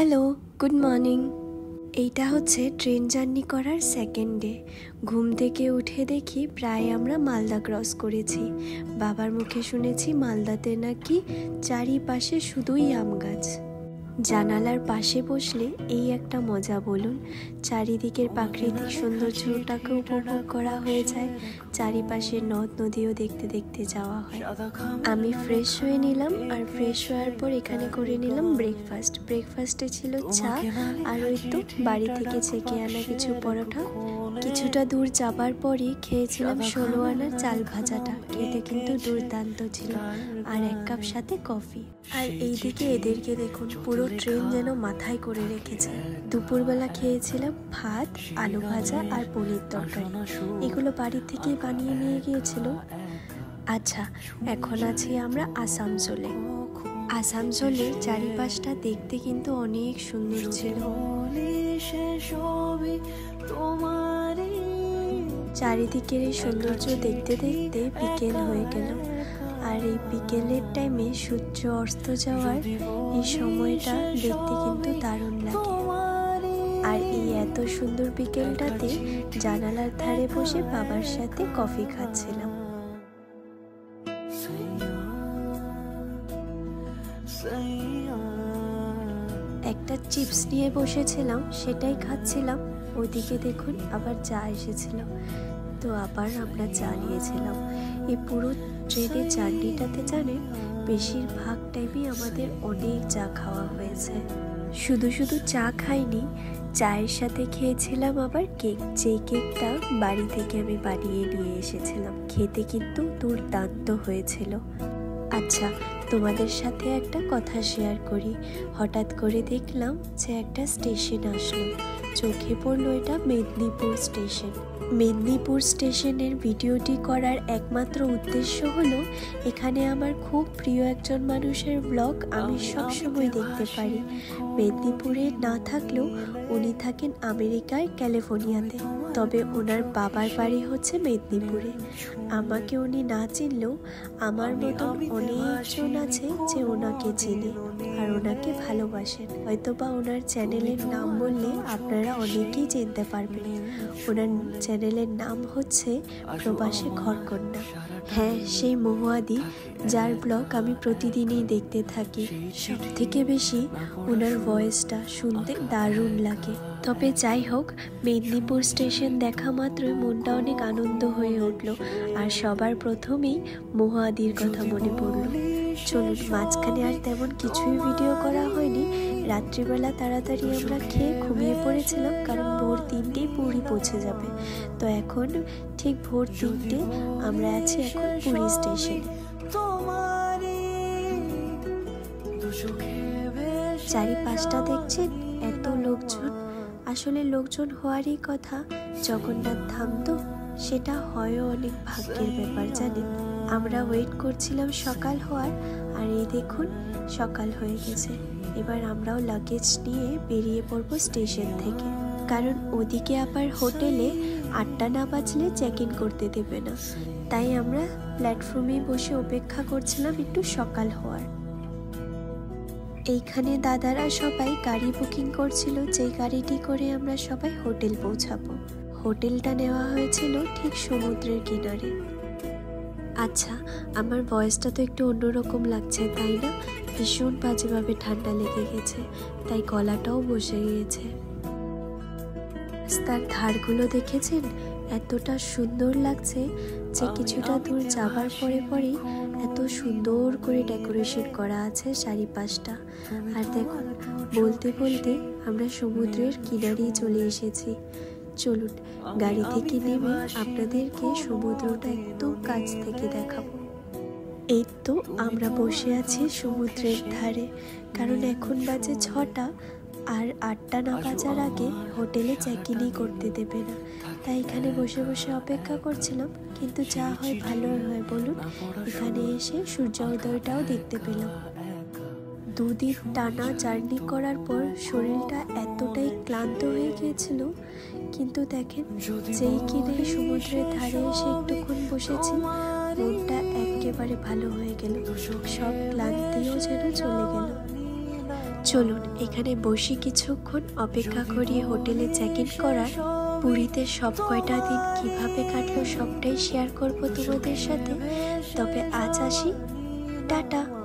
Hello, good morning. এইটা হচ্ছে train journey করার সেকেন্ড ডে। ঘুম থেকে উঠে দেখি প্রায় আমরা মালদা ক্রস করেছি। বাবার মুখে শুনেছি মালদাতে নাকি চারিপাশে শুধুই আম গাছ। জানালার পাশে বসলে এই একটা মজা বলুন, চারিদিকের প্রাকৃতিক সৌন্দর্যটাকে উপভোগ করা হয়ে যায়, চারিপাশে নদ নদীও দেখতে দেখতে যাওয়া হয়। আমি ফ্রেশ হয়ে নিলাম, আর ফ্রেশ হওয়ার পর এখানে করে নিলাম ব্রেকফাস্টে ছিল চা আর ওই তো বাড়ি থেকে ছেঁকে আনা কিছু পরোটা। কিছুটা দূর যাবার পরই খেয়েছিলাম 16 আনার চাল ভাজাটা, খেতে কিন্তু দুর্দান্ত ছিল, আর 1 কাপ সাথে কফি। আর এইদিকে এদেরকে দেখুন, পুরো ট্রেন যেন মাথায় করে রেখেছে। দুপুরবেলা খেয়েছিলাম ভাত, আলু ভাজা আর পনির তরকারি। এগুলো বাড়ি থেকে বানিয়ে নিয়ে গিয়েছিল। আচ্ছা, এখন আছি আমরা আসানসোলের চারিপাশটা দেখতে কিন্তু অনেক সুন্দর ছিল। চারিদিকের এই সৌন্দর্য দেখতে দেখতে বিকেল হয়ে গেল, আর এই বিকেলের টাইমে সূর্য অস্ত যাওয়ার এই সময়টা দেখতে কিন্তু দারুণ লাগে। আর এই এত সুন্দর বিকেলটাতে জানালার ধারে বসে বাবার সাথে কফি খাচ্ছিলাম। একটা চিপস নিয়ে বসেছিলাম, সেটাই খাচ্ছিলাম। ওদিকে দেখুন আবার চা এসেছিল, তো আবার আমরা চা নিয়েছিলাম। এই পুরো ট্রেনের জার্নিটাতে জানেন, বেশিরভাগ টাইমই আমাদের অনেক চা খাওয়া হয়েছে। শুধু চা খাইনি, চায়ের সাথে খেয়েছিলাম আবার কেক। যেই কেকটা বাড়ি থেকে আমি বানিয়ে নিয়ে এসেছিলাম, খেতে কিন্তু দুর্দান্ত হয়েছিল। আচ্ছা, তোমাদের সাথে একটা কথা শেয়ার করি। হঠাৎ করে দেখলাম যে একটা স্টেশন আসলো, চোখে পড়লো এটা মেদিনীপুর স্টেশনের ভিডিওটি করার একমাত্র উদ্দেশ্য হলো, এখানে আমার খুব প্রিয় একজন মানুষের ব্লগ আমি সবসময় দেখতে পারি। মেদিনীপুরে না থাকলেও উনি থাকেন আমেরিকায় ক্যালিফোর্নিয়াতে, তবে ওনার বাবার বাড়ি হচ্ছে মেদিনীপুরে। আমাকে উনি না চিনলেও আমার মতন অনেকজন আছে যে ওনাকে চিনে আর ওনাকে ভালোবাসেন। হয়তোবা ওনার চ্যানেলের নাম বললে আপনারা অনেকেই চিনতে পারবেন। ওনার চ্যানেলের নাম হচ্ছে প্রবাসে ঘরকন্যা। হ্যাঁ, সেই মহুয়াদি, যার ব্লগ আমি প্রতিদিনই দেখতে থাকি। সব থেকে বেশি ওনার ভয়েসটা শুনতে দারুণ লাগে। তবে যাই হোক, মেদিনীপুর স্টেশন দেখা মাত্রই মনটা অনেক আনন্দ হয়ে উঠল, আর সবার প্রথমেই মহুয়াদির কথা মনে পড়ল। চলুন, মাঝখানে আর তেমন কিছুই ভিডিও করা হয়নি। রাত্রিবেলা তাড়াতাড়ি আমরা খেয়ে ঘুমিয়ে পড়েছিলাম, কারণ ভোর 3টেই পুরী পৌঁছে যাবে। তো এখন ঠিক ভোর 3টে আমরা আছি এখন পুরী স্টেশনে। চারিপাশটা দেখছেন, এত লোকজন। আসলে লোকজন হওয়ারই কথা, জগন্নাথ ধাম তো, সেটা হয়ও অনেক ভাগ্যের ব্যাপার জানেন। আমরা ওয়েট করছিলাম সকাল হওয়ার, আর এই দেখুন সকাল হয়ে গেছে। এবার আমরাও লাগেজ নিয়ে বেরিয়ে পড়বো স্টেশন থেকে, কারণ ওদিকে আবার হোটেলে 8টা না বাজলে চেক ইন করতে দেবে না। তাই আমরা প্ল্যাটফর্মে বসে অপেক্ষা করছিলাম একটু সকাল হওয়ার। এইখানে দাদারা সবাই গাড়ি বুকিং করছিল, যে গাড়িটি করে আমরা সবাই হোটেল পৌঁছাবো। হোটেলটা নেওয়া হয়েছিল ঠিক সমুদ্রের কিনারে। আচ্ছা, আমার ভয়েসটা তো একটু অন্যরকম লাগছে তাই না? ভীষণ বাজেভাবে ঠান্ডা লেগে গেছে, তাই গলাটাও বসে গিয়েছে। রাস্তার ধারগুলো দেখেছেন, এতটা সুন্দর লাগছে যে কিছুটা দূর যাবার পরেই এত সুন্দর করে ডেকোরেশন করা আছে চারিপাশটা। আর দেখুন, বলতে বলতে আমরা সমুদ্রের কিনারেই চলে এসেছি। চলুন, গাড়ি থেকে নেমে আপনাদেরকে সমুদ্রটা একদম কাছ থেকে দেখাবো। এই তো আমরা বসে আছি সমুদ্রের ধারে, কারণ এখন বাজে 6টা, আর 8টা না বাজার আগে হোটেলে চেক ইনই করতে দেবে না। তাই এখানে বসে বসে অপেক্ষা করছিলাম, কিন্তু যা হয় ভালোই হয় বলুন। এখানে এসে সূর্য উদয়টাও দেখতে পেলাম। 2 দিন টানা জার্নি করার পর শরীরটা এতটাই ক্লান্ত হয়ে গিয়েছিল, কিন্তু দেখেন, যেই কিনে সমুদ্রের ধারে এসে একটুক্ষণ বসেছি, মনটা একেবারে ভালো হয়ে গেল। সব ক্লান্তিও যেন চলে গেল। চলুন এখানে বসি কিছুক্ষণ, অপেক্ষা করি হোটেলে চেক ইন করার। পুরীতে সব কয়টা দিন কিভাবে কাটলো সবটাই শেয়ার করব তোমাদের সাথে। তবে আজ আসি, টাটা।